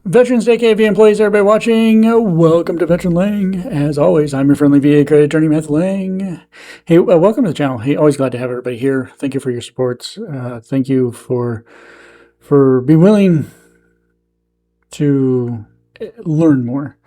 Veterans Day, VA employees, everybody watching, welcome to Veteran Lang. As always, I'm your friendly VA-accredited attorney, Matthew Lang. Hey, welcome to the channel. Hey, always glad to have everybody here. Thank you for your support. Thank you for being willing to learn more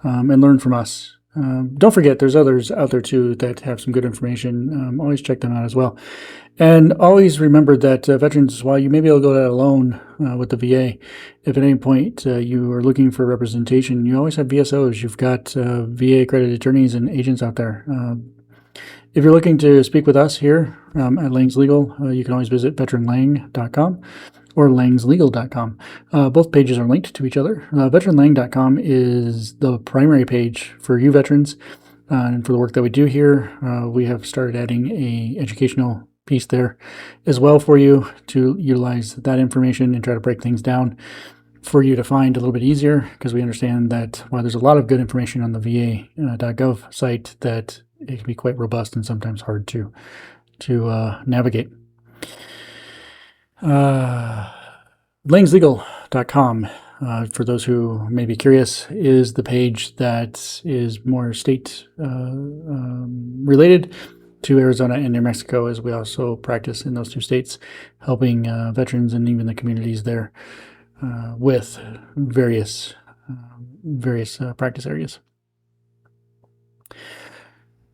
and learn from us. Don't forget, there's others out there too that have some good information. Always check them out as well. And always remember that veterans, while you may be able to go that alone with the VA, if at any point you are looking for representation, you always have VSOs. You've got VA-accredited attorneys and agents out there. If you're looking to speak with us here at Lang's Legal, you can always visit veteranlang.com or langslegal.com. Both pages are linked to each other. Veteranlang.com is the primary page for you veterans and for the work that we do here. We have started adding a educational piece there as well for you to utilize that information and try to break things down for you to find a little bit easier, because we understand that while there's a lot of good information on the VA.gov site, that it can be quite robust and sometimes hard to navigate. Langslegal.com, for those who may be curious, is the page that is more state related to Arizona and New Mexico, as we also practice in those two states, helping veterans and even the communities there with various practice areas.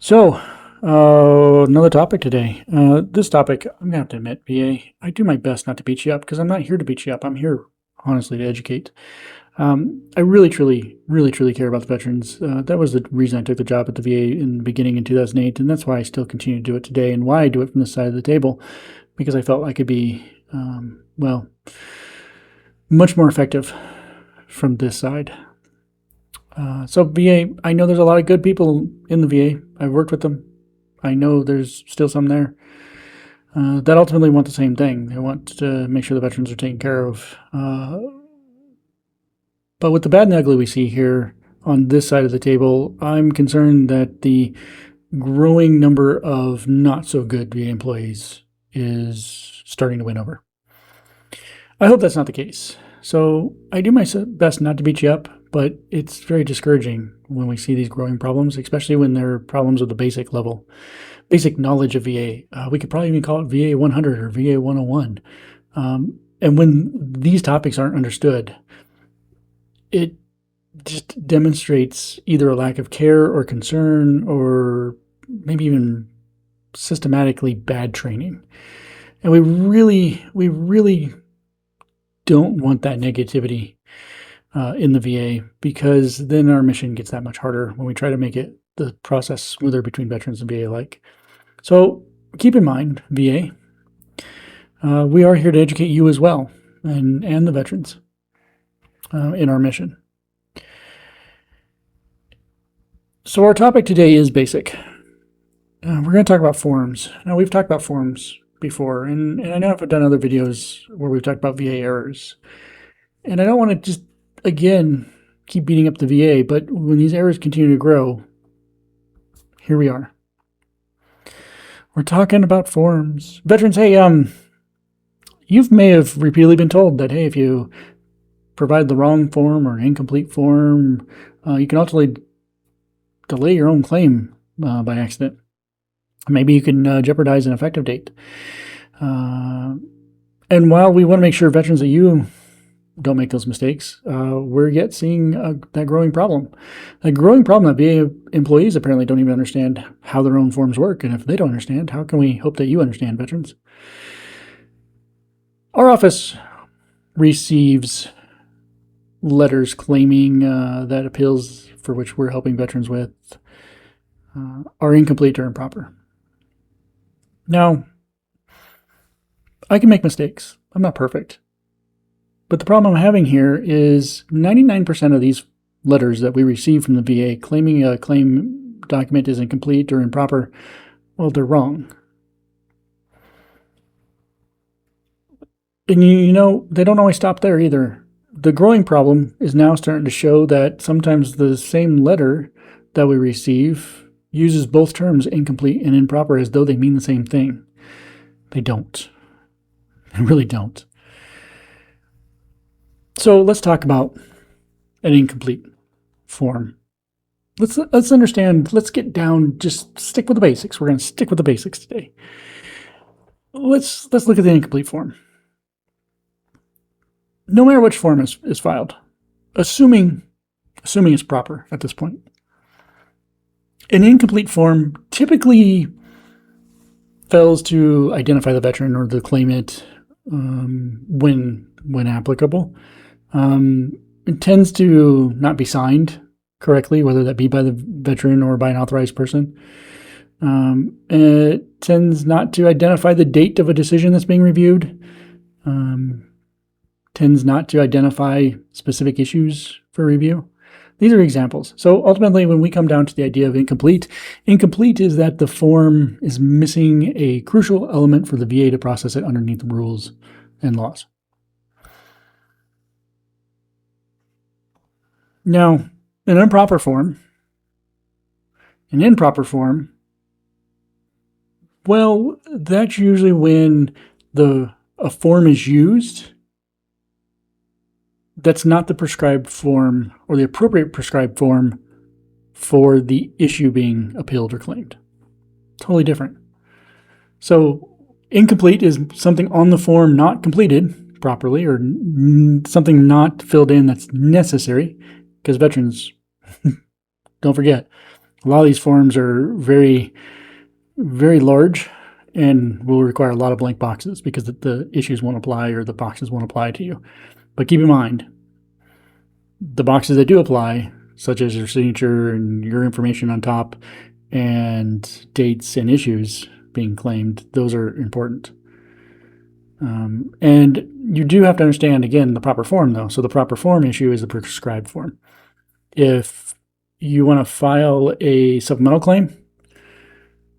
So, another topic today. This topic, I'm going to have to admit, VA, I do my best not to beat you up, because I'm not here to beat you up. I'm here, honestly, to educate. I really, truly care about the veterans. That was the reason I took the job at the VA in the beginning in 2008, and that's why I still continue to do it today, and why I do it from this side of the table, because I felt I could be, much more effective from this side. So VA, I know there's a lot of good people in the VA. I've worked with them. I know there's still some there that ultimately want the same thing. They want to make sure the veterans are taken care of. But with the bad and ugly we see here on this side of the table, I'm concerned that the growing number of not so good VA employees is starting to win over. I hope that's not the case. So I do my best not to beat you up, but it's very discouraging when we see these growing problems, especially when they're problems of the basic level, basic knowledge of VA. We could probably even call it VA 100 or VA 101. And when these topics aren't understood, it just demonstrates either a lack of care or concern, or maybe even systematically bad training. And we really don't want that negativity in the VA, because then our mission gets that much harder when we try to make the process smoother between veterans and VA alike. So keep in mind, VA, we are here to educate you as well, and the veterans in our mission. So our topic today is basic. We're going to talk about forms. Now, we've talked about forms before, and I know I've done other videos where we've talked about VA errors. And I don't want to just, again, keep beating up the VA, but when these errors continue to grow, here we are. We're talking about forms. Veterans, hey, you may have repeatedly been told that, hey, if you provide the wrong form or an incomplete form, you can ultimately delay your own claim by accident. Maybe you can jeopardize an effective date. And while we want to make sure, veterans, that you don't make those mistakes, we're yet seeing that growing problem. A growing problem that VA employees apparently don't even understand how their own forms work. And if they don't understand, how can we hope that you understand, veterans? Our office receives letters claiming that appeals for which we're helping veterans with are incomplete or improper. Now, I can make mistakes. I'm not perfect. But the problem I'm having here is 99% of these letters that we receive from the VA claiming a claim document is incomplete or improper, well, they're wrong. And you know, they don't always stop there either. The growing problem is now starting to show that sometimes the same letter that we receive uses both terms, incomplete and improper, as though they mean the same thing. They don't. They really don't. So let's talk about an incomplete form. Let's understand. Let's get down. Just stick with the basics. We're going to stick with the basics today. Let's look at the incomplete form. No matter which form is filed, assuming it's proper at this point, an incomplete form typically fails to identify the veteran or the claimant when applicable. It tends to not be signed correctly, whether that be by the veteran or by an authorized person. It tends not to identify the date of a decision that's being reviewed. Tends not to identify specific issues for review. These are examples. So ultimately, when we come down to the idea of incomplete is that the form is missing a crucial element for the VA to process it underneath the rules and laws. Now, an improper form, well, that's usually when a form is used that's not the prescribed form or the appropriate prescribed form for the issue being appealed or claimed. Totally different. So incomplete is something on the form not completed properly or something not filled in that's necessary, because veterans, don't forget, a lot of these forms are very, very large and will require a lot of blank boxes because the issues won't apply or the boxes won't apply to you. But keep in mind, the boxes that do apply, such as your signature and your information on top and dates and issues being claimed, those are important. And you do have to understand, again, the proper form, though. So the proper form issue is the prescribed form. If you want to file a supplemental claim,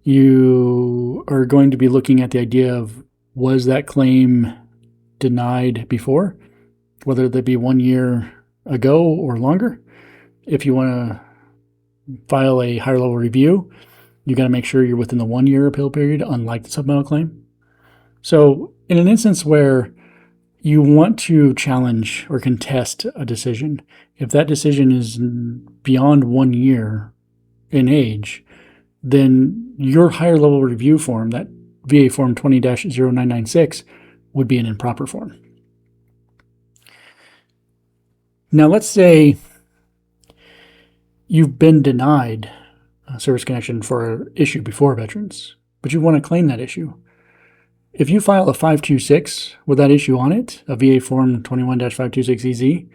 you are going to be looking at the idea of, was that claim denied before, whether that be 1 year ago or longer. If you want to file a higher level review, you got to make sure you're within the 1 year appeal period, unlike the supplemental claim. So in an instance where you want to challenge or contest a decision, if that decision is beyond 1 year in age, then your higher level review form, that VA form 20-0996, would be an improper form. Now, let's say you've been denied service connection for an issue before veterans, but you want to claim that issue. If you file a 526 with that issue on it, a VA form 21-526EZ,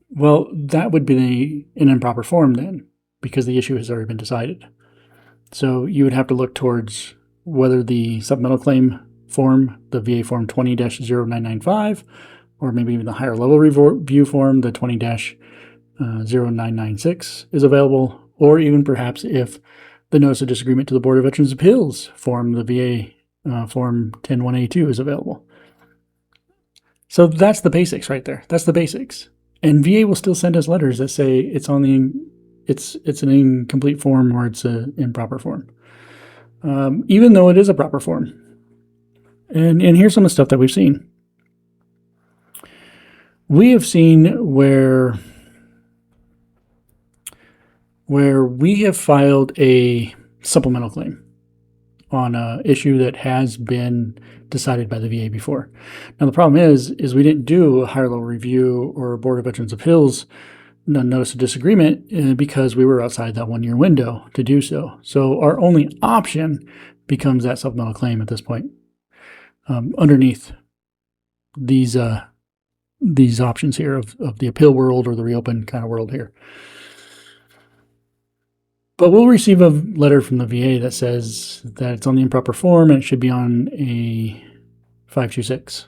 well, that would be an improper form then, because the issue has already been decided. So you would have to look towards whether the supplemental claim form, the VA form 20-0995, or maybe even the higher level review form, the 20-0996 is available, or even perhaps if the notice of disagreement to the Board of Veterans' Appeals form, the VA form 10182 is available. So that's the basics right there. That's the basics. And VA will still send us letters that say it's an incomplete form or it's an improper form, even though it is a proper form. And here's some of the stuff that we've seen. We have seen where we have filed a supplemental claim on an issue that has been decided by the VA before. Now, the problem is we didn't do a higher level review or a Board of Veterans' Appeals notice of disagreement because we were outside that 1 year window to do so. So our only option becomes that supplemental claim at this point, underneath these options here of the appeal world or the reopen kind of world here. But we'll receive a letter from the VA that says that it's on the improper form and it should be on a 526.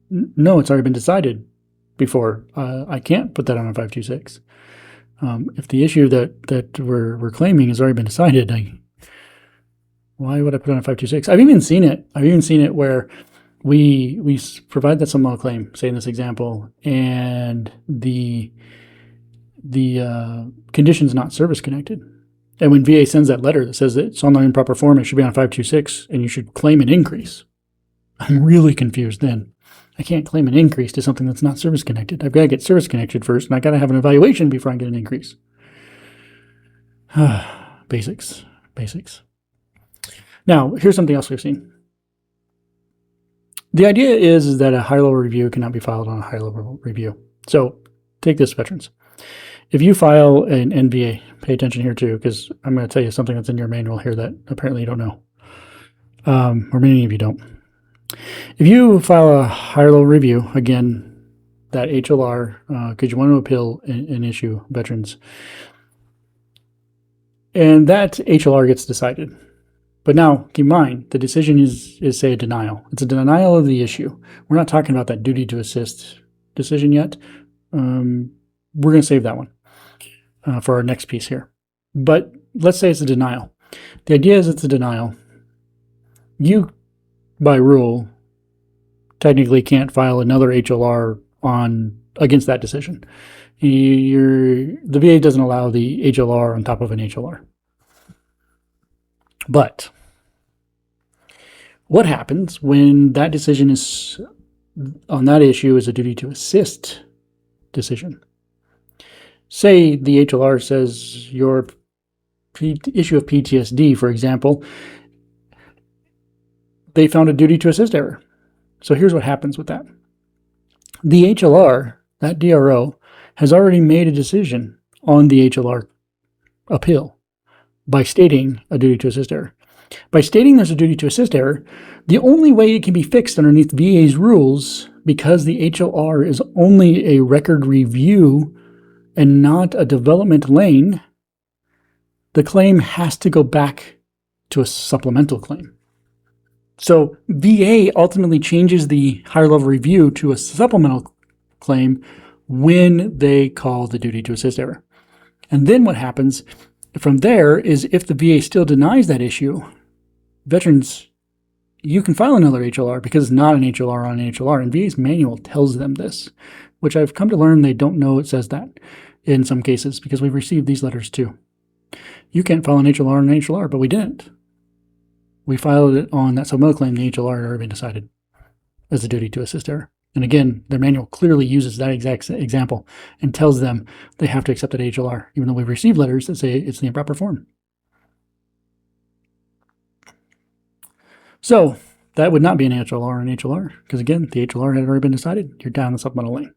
No, it's already been decided before. I can't put that on a 526. If the issue that we're claiming has already been decided, why would I put it on a 526? I've even seen it where we provide that supplemental claim, say in this example, and the condition's not service connected. And when VA sends that letter that says that it's on the improper form, it should be on 526, and you should claim an increase. I'm really confused then. I can't claim an increase to something that's not service connected. I've got to get service connected first, and I got to have an evaluation before I get an increase. Basics. Now, here's something else we've seen. The idea is that a high-level review cannot be filed on a high-level review. So take this, veterans. If you file an NVA, pay attention here too, because I'm going to tell you something that's in your manual here that apparently you don't know, or many of you don't. If you file a higher-level review, again, that HLR, because you want to appeal an issue, veterans, and that HLR gets decided. But now, keep in mind, the decision is say, a denial. It's a denial of the issue. We're not talking about that duty to assist decision yet. We're going to save that one for our next piece here. But let's say it's a denial. The idea is it's a denial. You, by rule, technically can't file another HLR against that decision. The VA doesn't allow the HLR on top of an HLR. But what happens when that decision is on that issue is a duty to assist decision? Say the HLR says your issue of PTSD, for example, they found a duty to assist error. So here's what happens with that. The HLR, that DRO, has already made a decision on the HLR appeal by stating a duty to assist error. By stating there's a duty to assist error, the only way it can be fixed underneath VA's rules, because the HLR is only a record review and not a development lane, the claim has to go back to a supplemental claim. So VA ultimately changes the higher level review to a supplemental claim when they call the duty to assist error. And then what happens from there is if the VA still denies that issue, veterans, you can file another HLR because it's not an HLR on an HLR, and VA's manual tells them this, which I've come to learn they don't know it says that in some cases because we've received these letters too. You can't file an HLR on an HLR, but we didn't. We filed it on that supplemental claim. The HLR had already been decided as a duty to assist error. And again, their manual clearly uses that exact example and tells them they have to accept that HLR, even though we've received letters that say it's the improper form. So that would not be an HLR or an HLR, because again, the HLR had already been decided. You're down the supplemental lane.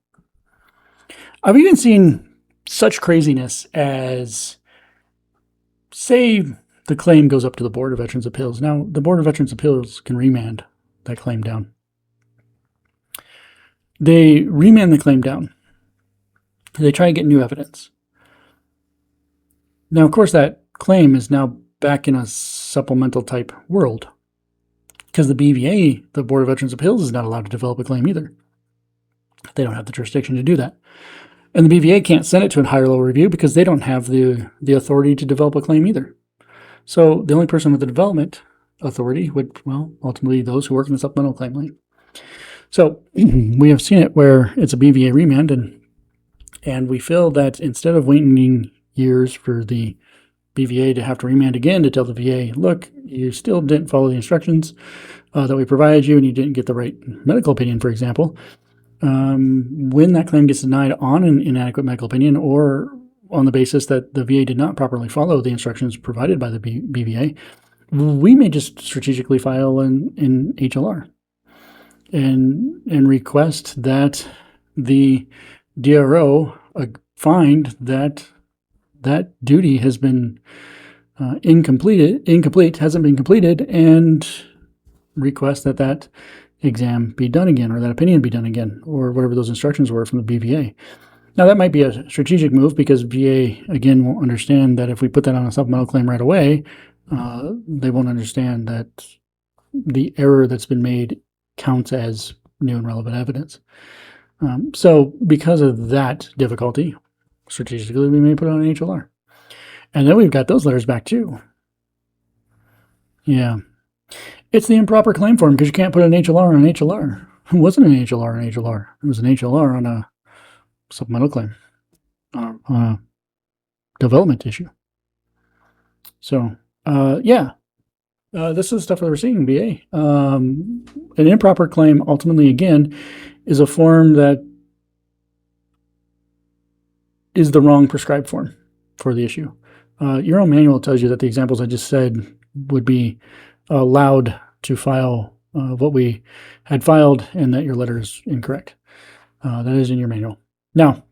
I've even seen such craziness as, say, the claim goes up to the Board of Veterans Appeals. Now, the Board of Veterans Appeals can remand that claim down. They remand the claim down. They try and get new evidence. Now, of course, that claim is now back in a supplemental type world because the BVA, the Board of Veterans Appeals, is not allowed to develop a claim either. They don't have the jurisdiction to do that. And the BVA can't send it to a higher level review because they don't have the authority to develop a claim either. So the only person with the development authority would, well, ultimately those who work in the supplemental claim lane. So we have seen it where it's a BVA remand, and we feel that instead of waiting years for the BVA to have to remand again to tell the VA, look, you still didn't follow the instructions that we provided you and you didn't get the right medical opinion, for example, when that claim gets denied on an inadequate medical opinion or on the basis that the VA did not properly follow the instructions provided by the BVA, we may just strategically file an HLR and request that the DRO find that that duty has been incomplete, hasn't been completed, and request that that exam be done again, or that opinion be done again, or whatever those instructions were from the BVA. Now, that might be a strategic move because VA, again, won't understand that if we put that on a supplemental claim right away, they won't understand that the error that's been made counts as new and relevant evidence. So because of that difficulty, strategically, we may put on an HLR. And then we've got those letters back too. Yeah. It's the improper claim form because you can't put an HLR on an HLR. It wasn't an HLR on an HLR. It was an HLR on a supplemental claim, on a development issue. So, yeah. This is stuff that we're seeing in VA. An improper claim, ultimately, again, is a form that is the wrong prescribed form for the issue. Your own manual tells you that the examples I just said would be allowed to file what we had filed and that your letter is incorrect. That is in your manual. Now,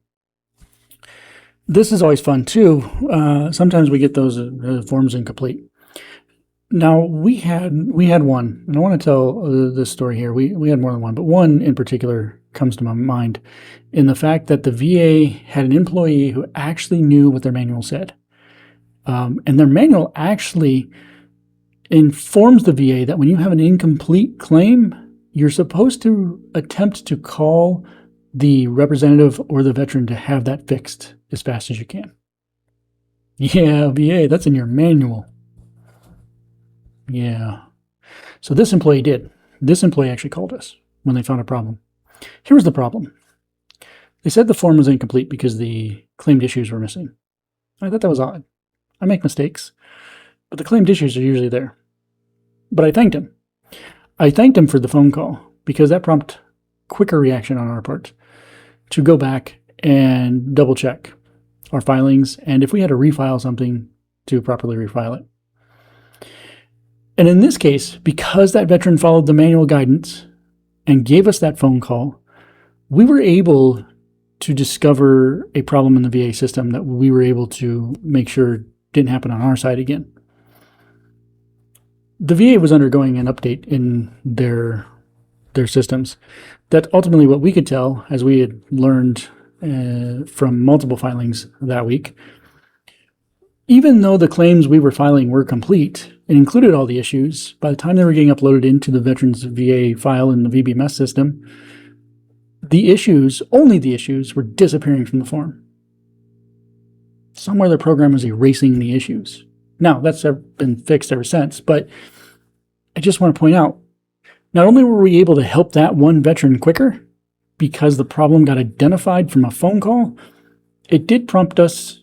this is always fun too. Sometimes we get those forms incomplete. Now, we had one, and I want to tell this story here. We had more than one, but one in particular comes to my mind in the fact that the VA had an employee who actually knew what their manual said. And their manual actually informs the VA that when you have an incomplete claim, you're supposed to attempt to call the representative or the veteran to have that fixed as fast as you can. Yeah, VA, that's in your manual. Yeah. So this employee did. This employee actually called us when they found a problem. Here was the problem. They said the form was incomplete because the claimed issues were missing. I thought that was odd. I make mistakes, but the claimed issues are usually there. But I thanked him. I thanked him for the phone call because that prompted quicker reaction on our part to go back and double check our filings, and if we had to refile something, to properly refile it. And in this case, because that veteran followed the manual guidance and gave us that phone call, we were able to discover a problem in the VA system that we were able to make sure didn't happen on our side again. The VA was undergoing an update in their systems that ultimately, what we could tell, as we had learned from multiple filings that week, even though the claims we were filing were complete and included all the issues, by the time they were getting uploaded into the veteran's VA file in the VBMS system, the issues, only the issues, were disappearing from the form. Somewhere the program was erasing the issues. Now, that's been fixed ever since, but I just want to point out, not only were we able to help that one veteran quicker because the problem got identified from a phone call, it did prompt us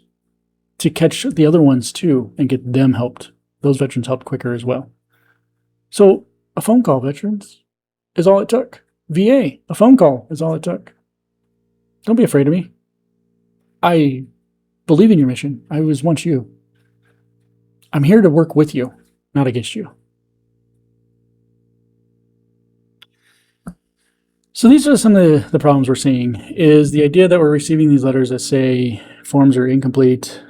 to catch the other ones too and get them helped. Those veterans helped quicker as well. So a phone call, veterans, is all it took. VA, a phone call is all it took. Don't be afraid of me. I believe in your mission. I was once you. I'm here to work with you, not against you. So these are some of the problems we're seeing, is the idea that we're receiving these letters that say forms are incomplete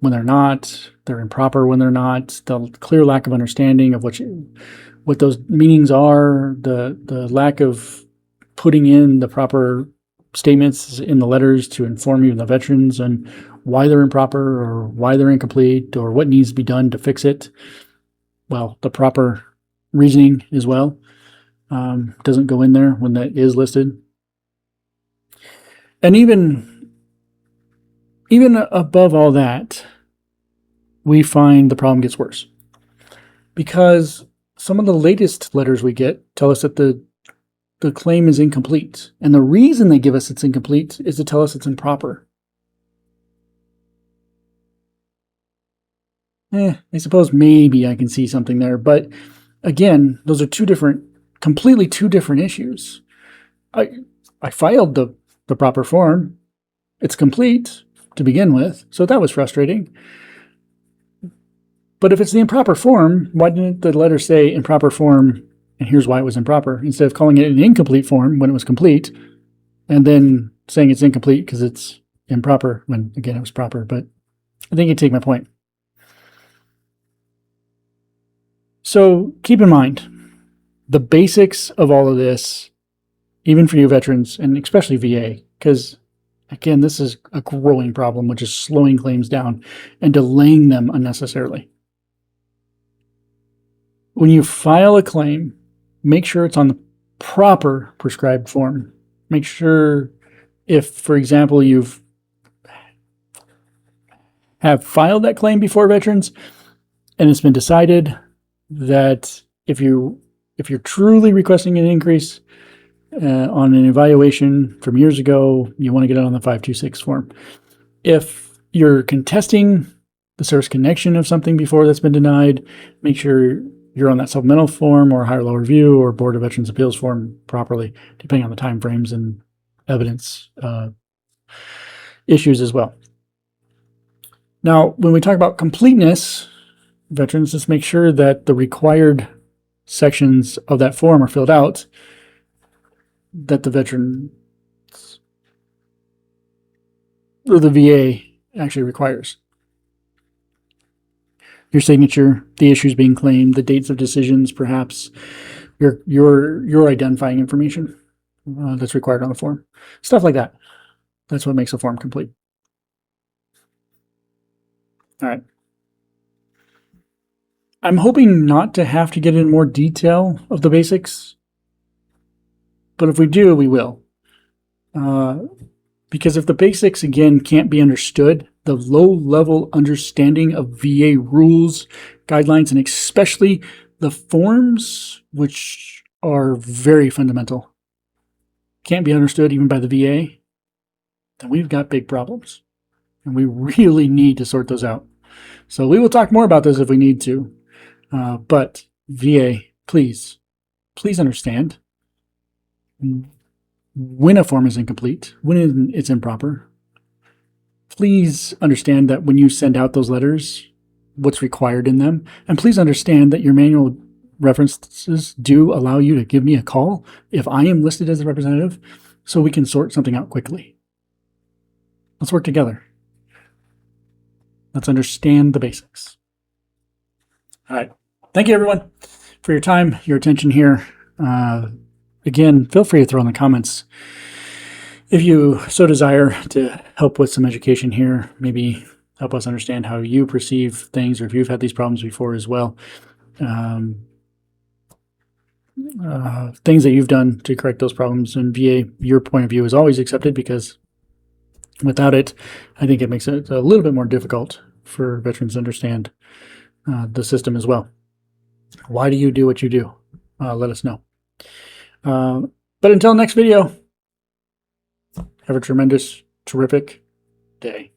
when they're not, they're improper when they're not, the clear lack of understanding of what those meanings are, the lack of putting in the proper statements in the letters to inform you, the veterans, and why they're improper or why they're incomplete or what needs to be done to fix it. Well, the proper reasoning as well doesn't go in there when that is listed. And even above all that, we find the problem gets worse. Because some of the latest letters we get tell us that the claim is incomplete. And the reason they give us it's incomplete is to tell us it's improper. I suppose maybe I can see something there. But again, those are completely two different issues. I filed the proper form. It's complete to begin with. So that was frustrating. But if it's the improper form, why didn't the letter say improper form and here's why it was improper, instead of calling it an incomplete form when it was complete and then saying it's incomplete because it's improper when, again, it was proper. But I think you take my point. So keep in mind, the basics of all of this, even for you veterans and especially VA, because again, this is a growing problem, which is slowing claims down and delaying them unnecessarily. When you file a claim, make sure it's on the proper prescribed form. Make sure if, for example, have filed that claim before veterans and it's been decided that if you're truly requesting an increase on an evaluation from years ago, you want to get it on the 526 form. If you're contesting the service connection of something before that's been denied, make sure you're on that supplemental form or higher level review or Board of Veterans Appeals form properly, depending on the time frames and evidence issues as well. Now, when we talk about completeness, veterans, just make sure that the required sections of that form are filled out that the veteran or the VA actually requires. Your signature, the issues being claimed, the dates of decisions, perhaps your identifying information that's required on the form. Stuff like that. That's what makes a form complete. All right. I'm hoping not to have to get in more detail of the basics, but if we do, we will. Because if the basics, again, can't be understood, the low-level understanding of VA rules, guidelines, and especially the forms, which are very fundamental, can't be understood even by the VA, then we've got big problems. And we really need to sort those out. So we will talk more about this if we need to. But VA, please understand when a form is incomplete, when it's improper. Please understand that when you send out those letters, what's required in them. And please understand that your manual references do allow you to give me a call if I am listed as a representative so we can sort something out quickly. Let's work together. Let's understand the basics. All right. Thank you, everyone, for your time, your attention here. Again, feel free to throw in the comments if you so desire to help with some education here, maybe help us understand how you perceive things or if you've had these problems before as well. Things that you've done to correct those problems. And VA, your point of view is always accepted because without it, I think it makes it a little bit more difficult for veterans to understand the system as well. Why do you do what you do? Let us know. But until next video, have a tremendous, terrific day.